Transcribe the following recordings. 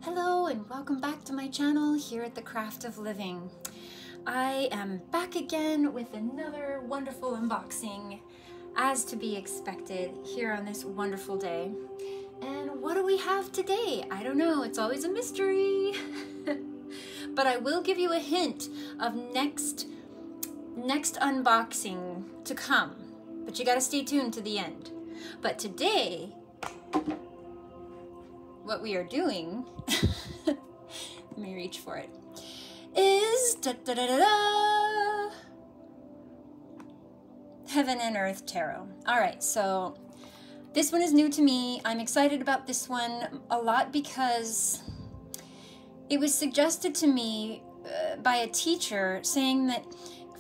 Hello and welcome back to my channel here at The Craft of Living. I am back again with another wonderful unboxing, as to be expected, here on this wonderful day. And what do we have today? I don't know, it's always a mystery. But I will give you a hint of next unboxing to come. But you gotta stay tuned to the end. But today, what we are doing, let me reach for it, is Heaven and Earth Tarot. All right, so this one is new to me. I'm excited about this one a lot because it was suggested to me by a teacher saying that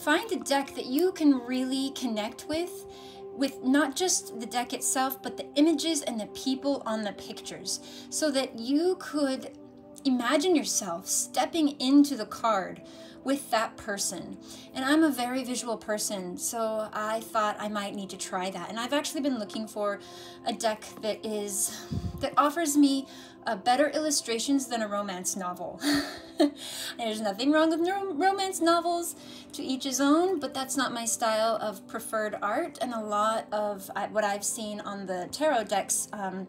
find a deck that you can really connect with not just the deck itself, but the images and the people on the pictures, so that you could imagine yourself stepping into the card with that person. And I'm a very visual person, so I thought I might need to try that. And I've actually been looking for a deck that offers me better illustrations than a romance novel. There's nothing wrong with romance novels, to each his own, but that's not my style of preferred art, and a lot of what I've seen on the tarot decks are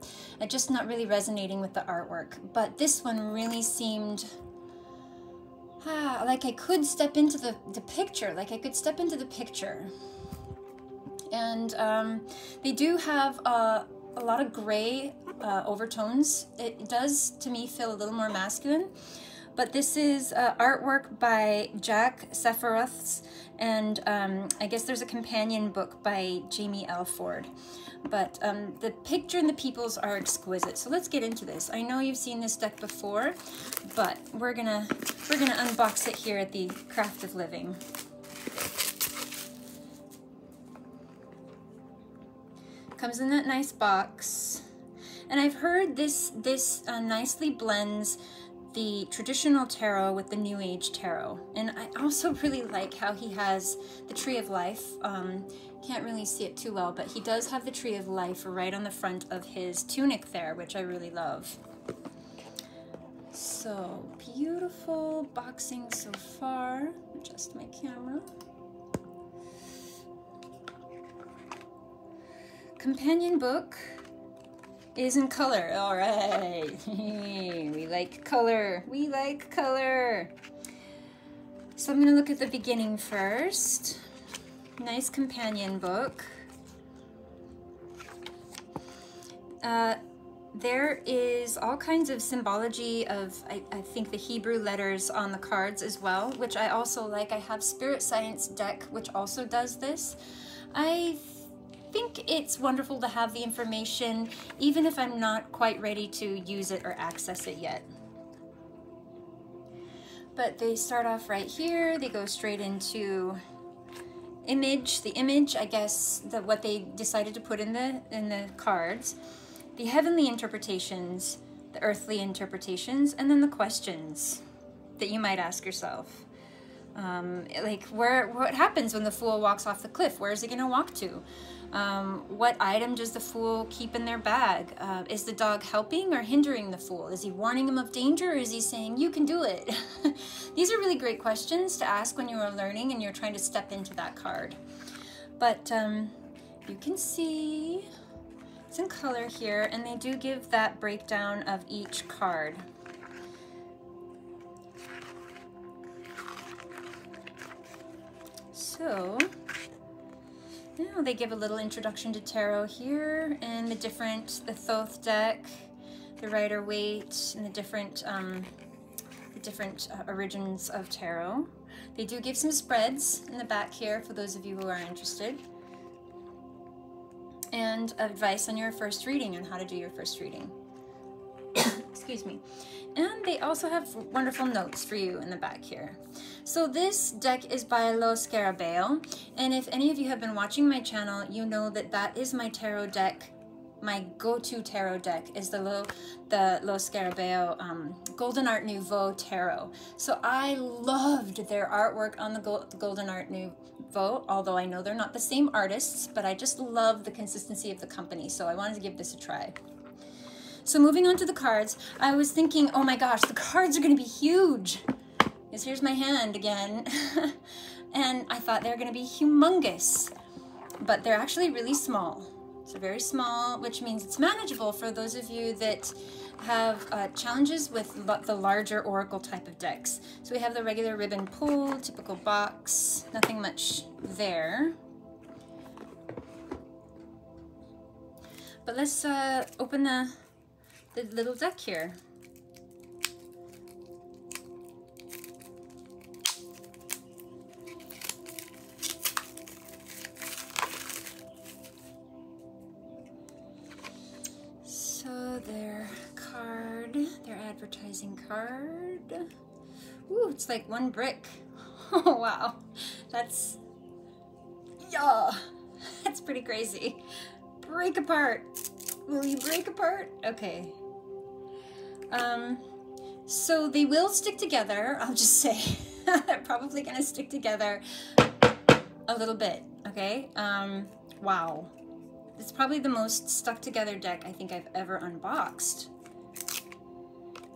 just not really resonating with the artwork. But this one really seemed like I could step into the picture, And they do have a lot of gray overtones. It does, to me, feel a little more masculine. But this is artwork by Jack Sephiroth, and I guess there's a companion book by Jaymi Elford. But the picture and the peoples are exquisite. So let's get into this. I know you've seen this deck before, but we're gonna unbox it here at the Craft of Living. Comes in that nice box, and I've heard this nicely blends the traditional tarot with the New Age tarot. And I also really like how he has the Tree of Life. Can't really see it too well, but he does have the Tree of Life right on the front of his tunic there, which I really love. So beautiful boxing so far. Adjust my camera. Companion book is in color. All right. We like color. We like color. So I'm going to look at the beginning first. Nice companion book. There is all kinds of symbology of, I think, the Hebrew letters on the cards as well, which I also like. I have Spirit Science deck, which also does this. I think it's wonderful to have the information, even if I'm not quite ready to use it or access it yet. But they start off right here. They go straight into the image, I guess, what they decided to put in the cards, the heavenly interpretations, the earthly interpretations, and then the questions that you might ask yourself. Like, what happens when the fool walks off the cliff? Where is he going to walk to? What item does the fool keep in their bag? Is the dog helping or hindering the fool? Is he warning him of danger, or is he saying, you can do it? These are really great questions to ask when you are learning and you're trying to step into that card. But you can see it's in color here, and they do give that breakdown of each card. So now they give a little introduction to tarot here, and the Thoth deck, the Rider-Waite, and the different origins of tarot. They do give some spreads in the back here for those of you who are interested, and advice on your first reading and how to do your first reading. Excuse me. And they also have wonderful notes for you in the back here. So this deck is by Lo Scarabeo, and if any of you have been watching my channel, you know that that is my tarot deck. My go-to tarot deck is the Lo Scarabeo Golden Art Nouveau Tarot. So I loved their artwork on the Golden Art Nouveau, although I know they're not the same artists, but I just love the consistency of the company, so I wanted to give this a try. So moving on to the cards, I was thinking, oh my gosh, the cards are going to be huge. Because here's my hand again. And I thought they were going to be humongous. But they're actually really small. So very small, which means it's manageable for those of you that have challenges with the larger oracle type of decks. So we have the regular ribbon pull, typical box, nothing much there. But let's open the little deck here. So their card, their advertising card. Ooh, it's like one brick. Oh wow, that's, yeah, that's pretty crazy. Break apart. Will you break apart? Okay. So they will stick together, I'll just say. They're probably gonna stick together a little bit, okay? Wow. It's probably the most stuck together deck I think I've ever unboxed.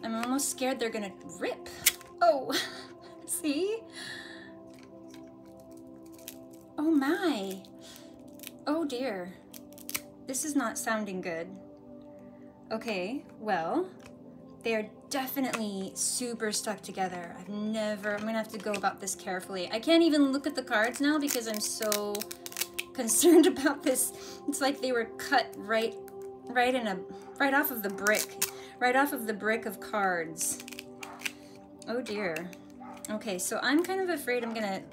I'm almost scared they're gonna rip. Oh, see? Oh my. Oh dear. This is not sounding good. Okay, well, they're definitely super stuck together. I'm gonna have to go about this carefully. I can't even look at the cards now because I'm so concerned about this. It's like they were cut right off of the brick of cards. Oh dear. Okay, so I'm kind of afraid I'm gonna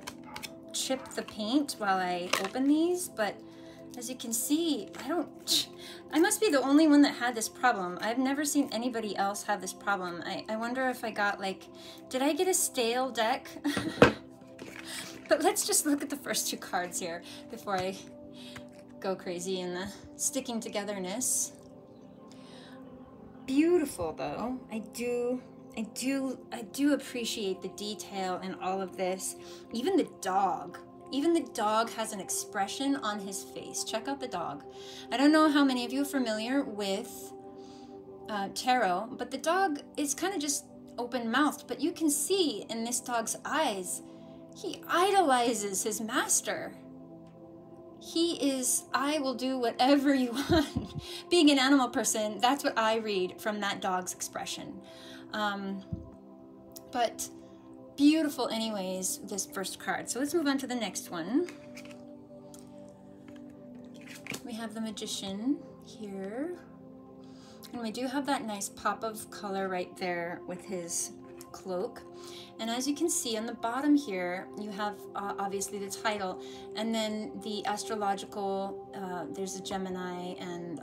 chip the paint while I open these, but as you can see, I must be the only one that had this problem. I've never seen anybody else have this problem. I wonder if I got did I get a stale deck? But let's just look at the first two cards here before I go crazy in the sticking togetherness. Beautiful though. I do appreciate the detail in all of this. Even the dog has an expression on his face. Check out the dog. I don't know how many of you are familiar with tarot, but the dog is kind of just open-mouthed, but you can see in this dog's eyes, he idolizes his master. He is, I will do whatever you want. Being an animal person, that's what I read from that dog's expression. But beautiful anyways, this first card. So let's move on to the next one. We have the Magician here. And we do have that nice pop of color right there with his cloak. And as you can see on the bottom here, you have obviously the title, and then the astrological, there's a Gemini, and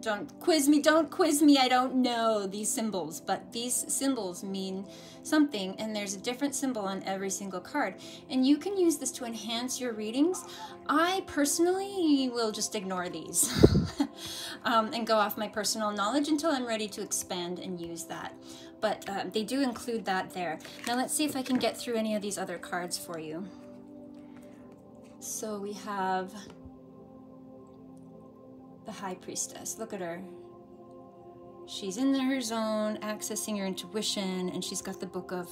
don't quiz me, I don't know these symbols, but these symbols mean something, and there's a different symbol on every single card. And you can use this to enhance your readings. I personally will just ignore these and go off my personal knowledge until I'm ready to expand and use that. But they do include that there. Now let's see if I can get through any of these other cards for you. So we have the High Priestess. Look at her. She's in her zone, accessing her intuition, and she's got the book of,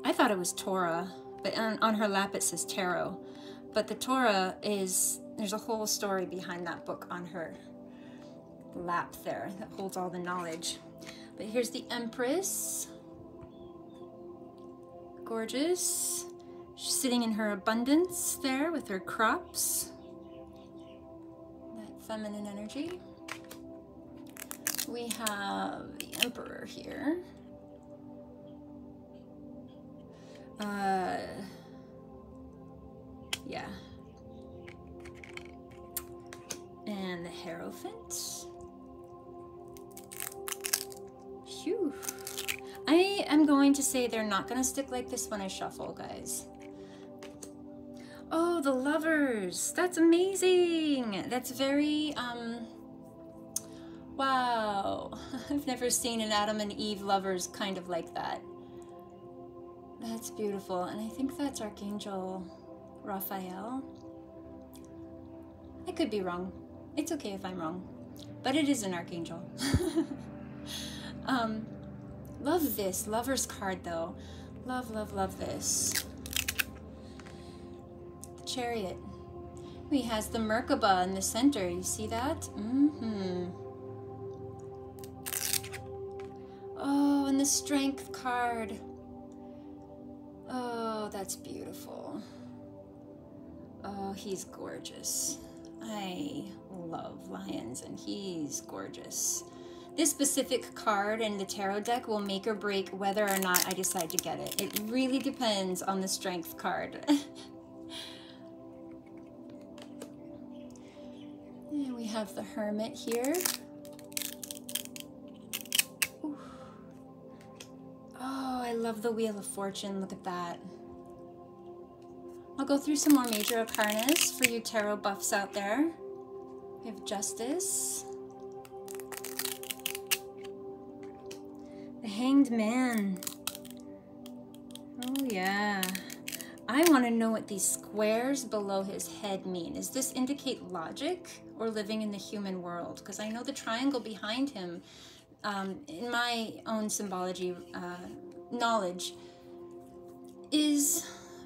I thought it was Torah, but on her lap it says Tarot. But the Torah is, there's a whole story behind that book on her lap there that holds all the knowledge. But here's the Empress. Gorgeous. She's sitting in her abundance there with her crops. That feminine energy. We have the Emperor here. Yeah. And the Hierophant. Phew. I am going to say they're not going to stick like this when I shuffle, guys. Oh, the Lovers. That's amazing. That's very, wow. I've never seen an Adam and Eve Lovers kind of like that. That's beautiful. And I think that's Archangel Raphael. I could be wrong. It's okay if I'm wrong. but it is an archangel. Love this Lover's card though. Love, love, love this. The Chariot. He has the Merkaba in the center. You see that? Mm-hmm. Oh, and the Strength card. Oh, that's beautiful. Oh, he's gorgeous. I love lions, and he's gorgeous. This specific card in the tarot deck will make or break whether or not I decide to get it. It really depends on the Strength card. And we have the Hermit here. Ooh. Oh, I love the Wheel of Fortune. Look at that. I'll go through some more major arcanas for you tarot buffs out there. We have Justice. The Hanged Man. Oh yeah. I want to know what these squares below his head mean. Does this indicate logic or living in the human world? Because I know the triangle behind him, in my own symbology knowledge,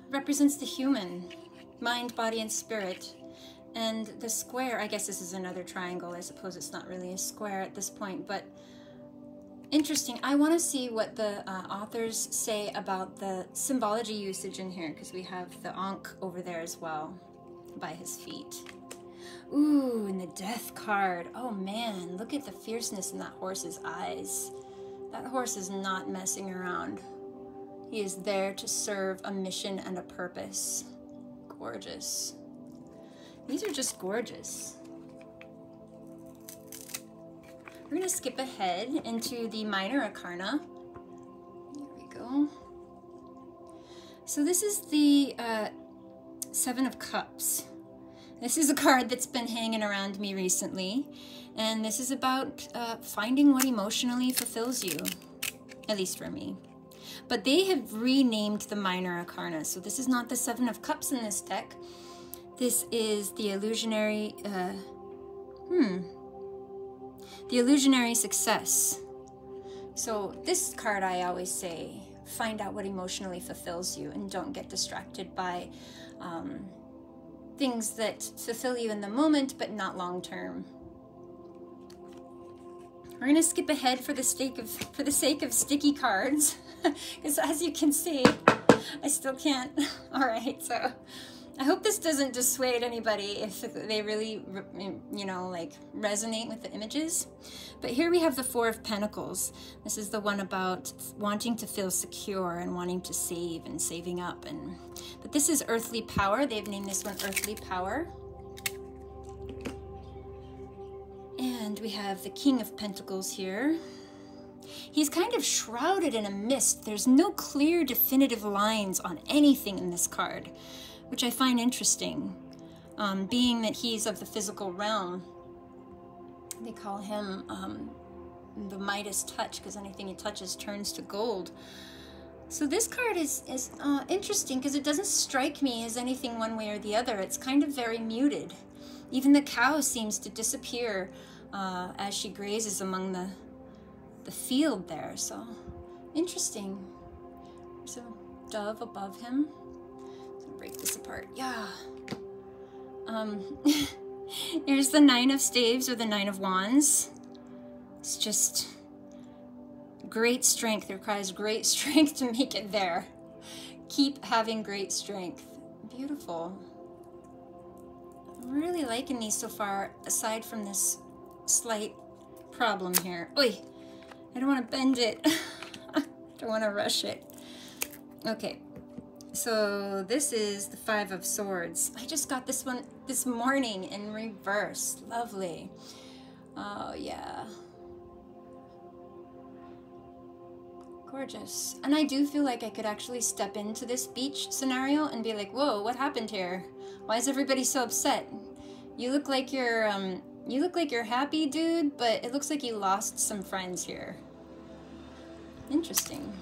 represents the human, mind, body, and spirit. And the square, I guess this is another triangle. I suppose it's not really a square at this point, but interesting. I want to see what the authors say about the symbology usage in here, because we have the Ankh over there as well by his feet. Ooh, and the Death card. Oh man, look at the fierceness in that horse's eyes. That horse is not messing around. He is there to serve a mission and a purpose. Gorgeous. These are just gorgeous. We're going to skip ahead into the minor arcana. There we go. So this is the Seven of Cups. This is a card that's been hanging around me recently, and this is about finding what emotionally fulfills you, at least for me. But they have renamed the minor arcana, so this is not the Seven of Cups in this deck. This is the illusionary, the illusionary success. So this card, I always say, find out what emotionally fulfills you and don't get distracted by things that fulfill you in the moment but not long term. We're gonna skip ahead for the sake of sticky cards, because as you can see, I still can't. All right, so I hope this doesn't dissuade anybody if they really, you know, like resonate with the images. But here we have the Four of Pentacles. This is the one about wanting to feel secure and wanting to save and saving up. But this is earthly power. They've named this one earthly power. And we have the King of Pentacles here. He's kind of shrouded in a mist. There's no clear, definitive lines on anything in this card, which I find interesting, being that he's of the physical realm. They call him the Midas touch, because anything he touches turns to gold. So this card is interesting because it doesn't strike me as anything one way or the other. It's kind of very muted. Even the cow seems to disappear as she grazes among the field there. So interesting. There's a dove above him. Break this apart. Yeah. Here's the Nine of Staves or the Nine of Wands. It's just great strength. It requires great strength to make it there. Keep having great strength. Beautiful. I'm really liking these so far, aside from this slight problem here. Oi! I don't want to bend it. I don't want to rush it. Okay. So this is the Five of Swords. I just got this one this morning in reverse. Lovely. Oh yeah. Gorgeous. And I do feel like I could actually step into this beach scenario and be like, whoa, what happened here? Why is everybody so upset? You look like you're happy, dude, but it looks like you lost some friends here. Interesting.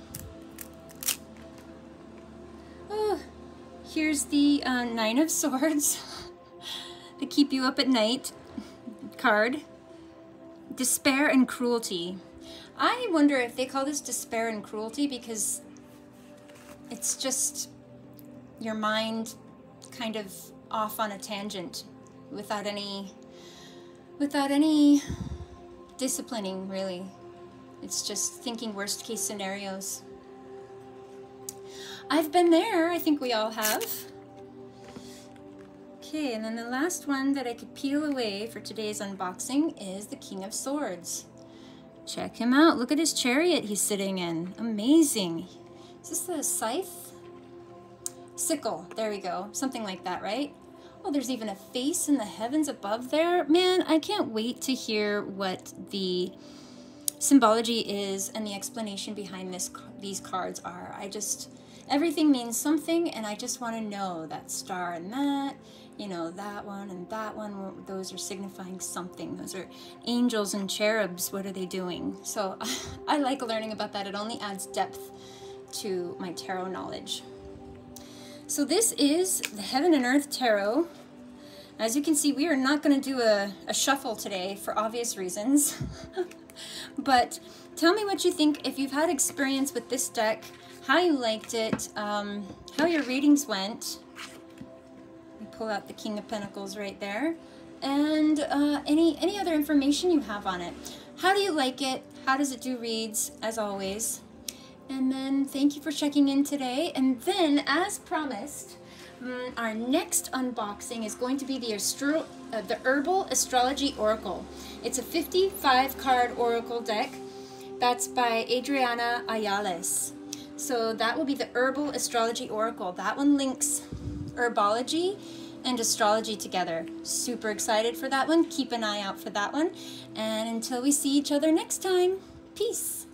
Oh, here's the Nine of Swords, the keep you up at night card. Despair and cruelty. I wonder if they call this despair and cruelty because it's just your mind kind of off on a tangent without any disciplining, really. It's just thinking worst case scenarios. I've been there, I think we all have. Okay, and then the last one that I could peel away for today's unboxing is the King of Swords. Check him out. Look at his chariot he's sitting in. Amazing. Is this the scythe? Sickle. There we go. Something like that, right? Oh, there's even a face in the heavens above there. Man, I can't wait to hear what the symbology is and the explanation behind these cards are. Everything means something, and I just want to know that star and that, you know, that one and that one, those are signifying something. Those are angels and cherubs. What are they doing? So I like learning about that. It only adds depth to my tarot knowledge. So this is the Heaven and Earth Tarot. As you can see, we are not going to do a shuffle today for obvious reasons. But tell me what you think, if you've had experience with this deck, how you liked it, how your readings went. Pull out the King of Pentacles right there, and any other information you have on it. How do you like it? How does it do reads, as always? And then thank you for checking in today. And then, as promised, our next unboxing is going to be the Herbal Astrology Oracle. It's a 55 card oracle deck. That's by Adriana Ayales. So that will be the Herbal Astrology Oracle. That one links herbology and astrology together. Super excited for that one. Keep an eye out for that one. And until we see each other next time, peace.